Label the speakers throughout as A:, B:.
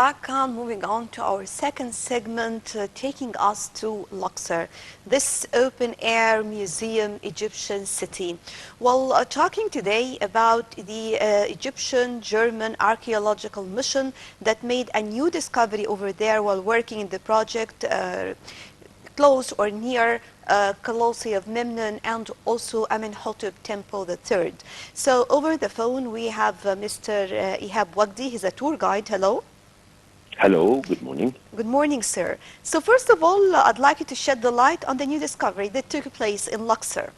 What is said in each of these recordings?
A: back and moving on to our second segment, taking us to Luxor, this open-air museum Egyptian city. Well, talking today about the Egyptian-German archaeological mission that made a new discovery over there while working in the project close or near Colosseum of Memnon and also Amenhotep Temple III. So over the phone we have Mr. Ehab Wagdy. He's a tour guide. Hello.
B: Hello, good morning.
A: Good morning, sir. So first of all, I'd like you to shed the light on the new discovery that took place in Luxor.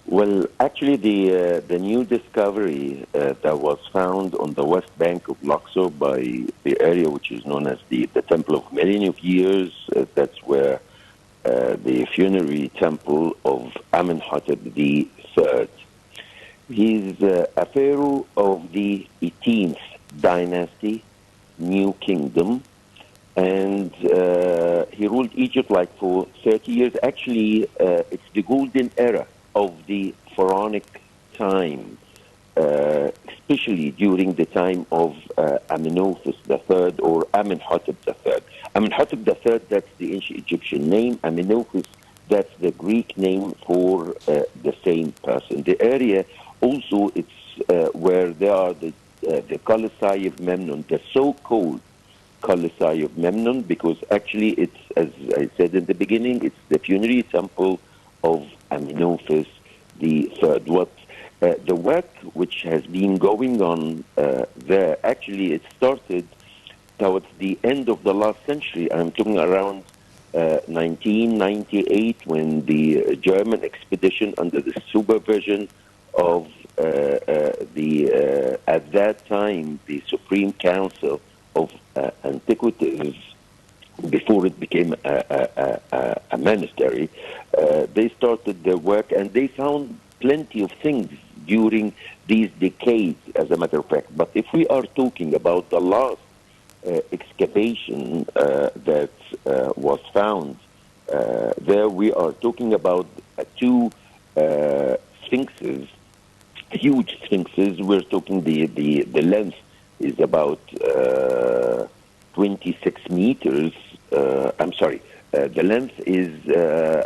B: Well, actually, the new discovery that was found on the west bank of Luxor by the area which is known as the Temple of Million of Years, that's where the funerary temple of Amenhotep III. He's a pharaoh of the 18th dynasty, New Kingdom, and he ruled Egypt like for 30 years. Actually, it's the golden era of the pharaonic time, especially during the time of Amenhotep III or Amenhotep III. Amenhotep III, that's the ancient Egyptian name. Amenhotep, that's the Greek name for the same person. The area also, it's where there are the Colosseum of Memnon, the so-called Colosseum of Memnon, because actually it's, as I said in the beginning, it's the funerary temple of Amenhotep III. What the work which has been going on there, actually it started towards the end of the last century. I'm talking around 1998, when the German expedition under the supervision of at that time, the Supreme Council of Antiquities, before it became a monastery, they started their work and they found plenty of things during these decades, as a matter of fact. But if we are talking about the last excavation that was found, there we are talking about two sphinxes, huge sphinxes. We're talking the length is about 26 meters. I'm sorry, the length is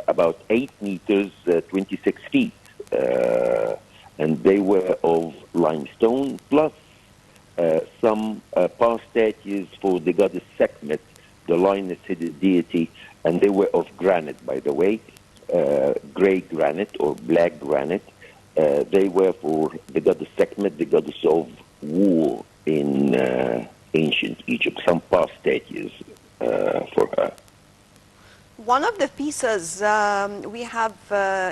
B: about 8 meters, 26 feet. And they were of limestone, plus some past statues for the goddess Sekhmet, the lioness-headed deity, and they were of granite, by the way, gray granite or black granite. They were for the goddess Sekhmet, the goddess of war in ancient Egypt, some past statues for her.
A: One of the pieces, we have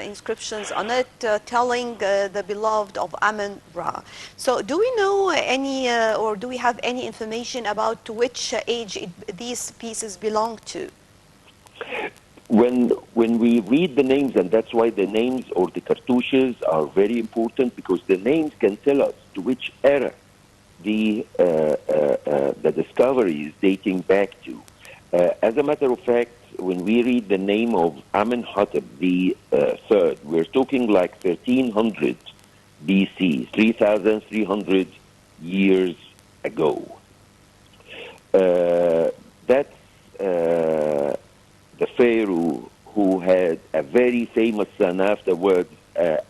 A: inscriptions on it telling the beloved of Amun-Ra. So do we know any, or do we have any information about to which age these pieces belong to?
B: When we read the names, and that's why the names or the cartouches are very important, because the names can tell us to which era the discovery is dating back to. As a matter of fact, when we read the name of Amenhotep III, we're talking like 1300 BC, 3,300 years ago. That's the pharaoh who had a very famous son afterwards,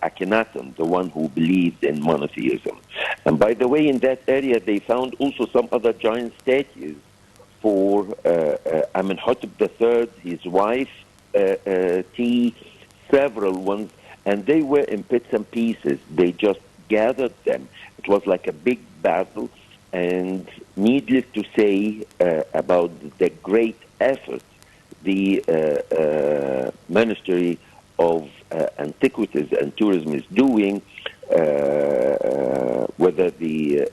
B: Akhenaten, the one who believed in monotheism. And by the way, in that area, they found also some other giant statues for Amenhotep III, his wife, several ones, and they were in bits and pieces. They just gathered them. It was like a big battle, and needless to say about the great effort the Ministry of Antiquities and Tourism is doing, whether the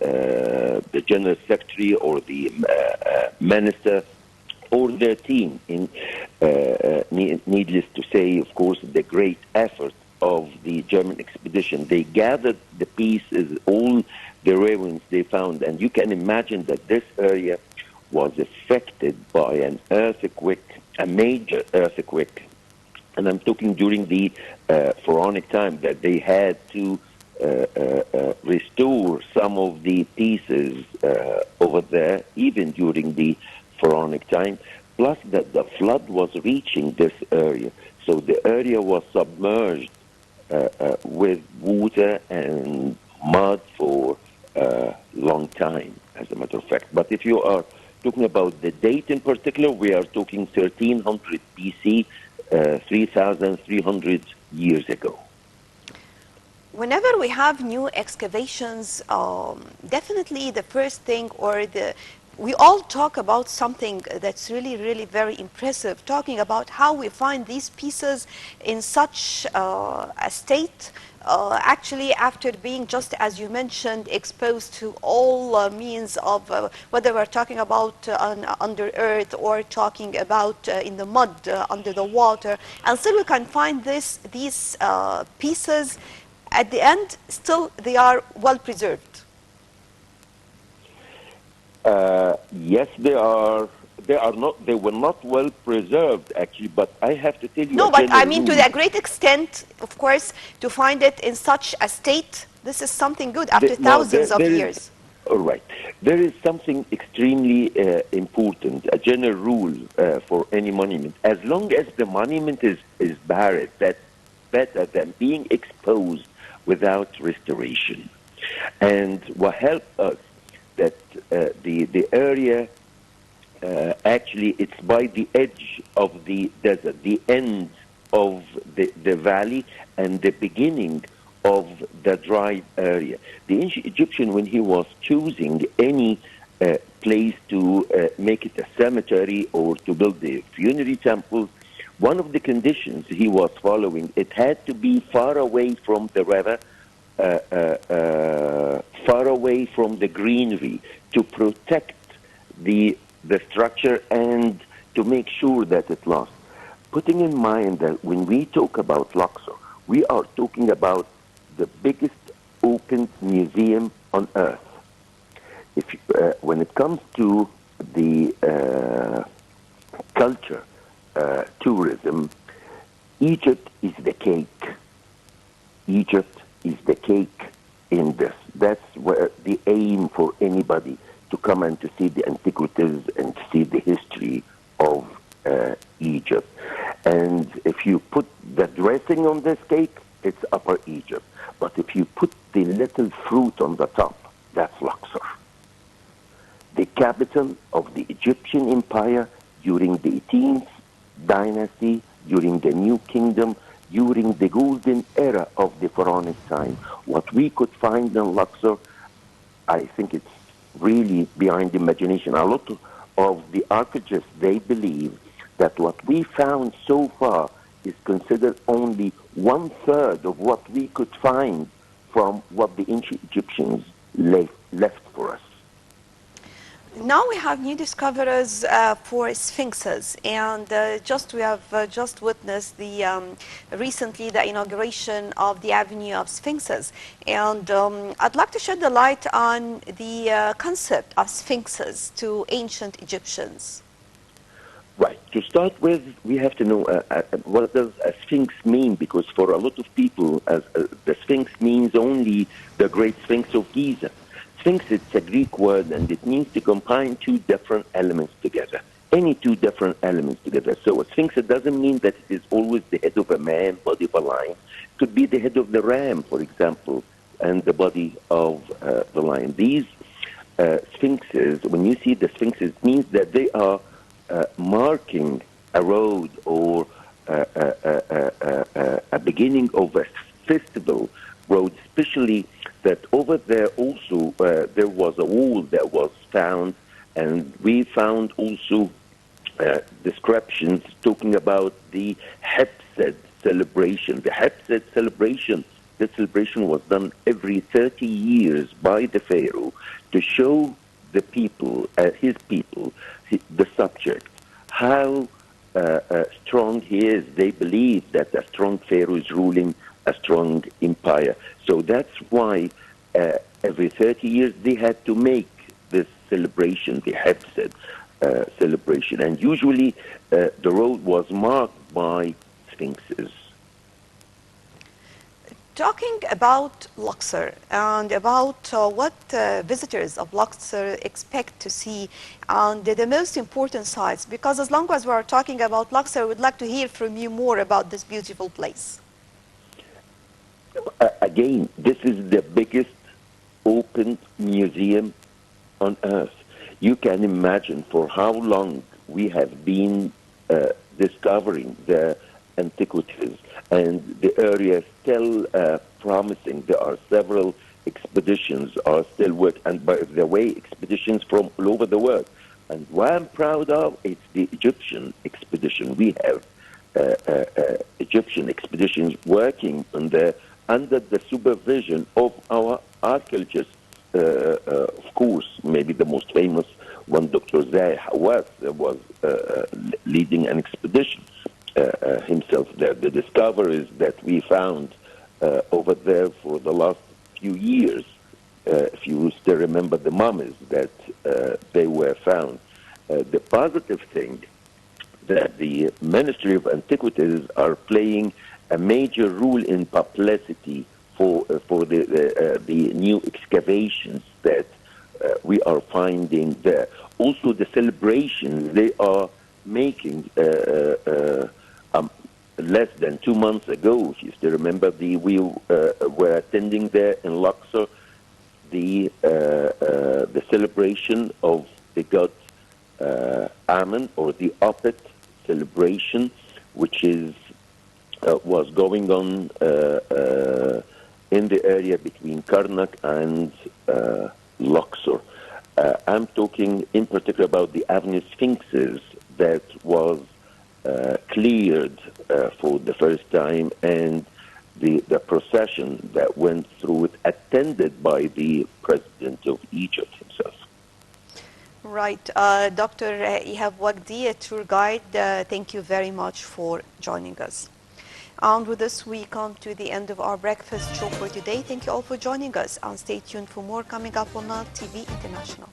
B: General Secretary or the Minister or their team. Needless to say, of course, the great effort of the German expedition. They gathered the pieces, all the ruins they found, and you can imagine that this area was affected by an earthquake, a major earthquake, and I'm talking during the pharaonic time, that they had to restore some of the pieces over there, even during the Pharaonic time. Plus, that the flood was reaching this area, so the area was submerged with water and mud for a long time, as a matter of fact. But if you are talking about the date in particular, we are talking 1300 BC, 3,300 years ago.
A: Whenever we have new excavations, definitely the first thing we all talk about something that's really, really very impressive, talking about how we find these pieces in such a state, actually after being, just as you mentioned, exposed to all means of, whether we're talking about under earth or talking about in the mud, under the water, and still we can find these pieces at the end, still they are well preserved.
B: Yes, they are. They are not. They were not well preserved, actually. But I have to tell you a
A: No, but I
B: general
A: mean to
B: rule.
A: a great extent, of course, to find it in such a state, this is something good after
B: No,
A: thousands of
B: there is.
A: years.
B: All right. There is something extremely important, a general rule for any monument. As long as the monument is buried, that's better than being exposed without restoration. And what helped us that the area actually it's by the edge of the desert, the end of the valley and the beginning of the dry area. The ancient Egyptian, when he was choosing any place to make it a cemetery or to build the funerary temples, one of the conditions he was following, it had to be far away from the river, far away from the greenery to protect the structure and to make sure that it lasts. Putting in mind that when we talk about Luxor, we are talking about the biggest open museum on earth. When it comes to the culture, tourism, Egypt is the cake. Egypt is the cake in this. That's where the aim for anybody to come and to see the antiquities and to see the history of Egypt. And if you put the dressing on this cake, it's Upper Egypt. But if you put the little fruit on the top, that's Luxor, the capital of the Egyptian Empire during the 18th dynasty, during the New Kingdom, during the golden era of the Pharaonic time. What we could find in Luxor, I think it's really beyond imagination. A lot of the archaeologists, they believe that what we found so far is considered only 1/3 of what we could find from what the ancient Egyptians left for us.
A: Now we have new discoveries for sphinxes, and we have just witnessed recently the inauguration of the Avenue of Sphinxes, and I'd like to shed the light on the concept of sphinxes to ancient Egyptians.
B: Right. To start with, we have to know what does a sphinx mean, because for a lot of people, the sphinx means only the Great Sphinx of Giza. Sphinx, it's a Greek word, and it means to combine two different elements together, any two different elements together. So a sphinx, it doesn't mean that it is always the head of a man, body of a lion. It could be the head of the ram, for example, and the body of the lion. These sphinxes, when you see the sphinxes, it means that they are marking a road or a beginning of a festival road, especially that over there also there was a wall that was found, and we found also descriptions talking about the Hepsed celebration. The Hepsed celebration, the celebration was done every 30 years by the Pharaoh to show the people, his people, the subject, how strong he is. They believe that a strong Pharaoh is ruling a strong empire. So that's why every 30 years they had to make this celebration, the Hepsed celebration. And usually the road was marked by sphinxes.
A: Talking about Luxor and about what visitors of Luxor expect to see and the most important sites, because as long as we are talking about Luxor, we'd like to hear from you more about this beautiful place.
B: Again, this is the biggest open museum on earth. You can imagine for how long we have been discovering the antiquities, and the area is still promising. There are several expeditions are still working, and by the way, expeditions from all over the world. And what I'm proud of is the Egyptian expedition. We have Egyptian expeditions working on under the supervision of our archaeologists. Of course, maybe the most famous one, Dr. Zay Hawass, was leading an expedition himself there. The discoveries that we found over there for the last few years, if you still remember the mummies that they were found, the positive thing that the Ministry of Antiquities are playing a major role in publicity for the new excavations that we are finding there. Also, the celebrations they are making. Less than 2 months ago, if you still remember, we were attending there in Luxor the celebration of the god Amen, or the Opet celebration, which is was going on in the area between Karnak and Luxor. I'm talking in particular about the Avenue Sphinxes that was cleared for the first time, and the procession that went through it, attended by the president of Egypt himself.
A: Right. Dr. Ehab Wagdy, a tour guide, thank you very much for joining us. And with this, we come to the end of our breakfast show for today. Thank you all for joining us, and stay tuned for more coming up on TV International.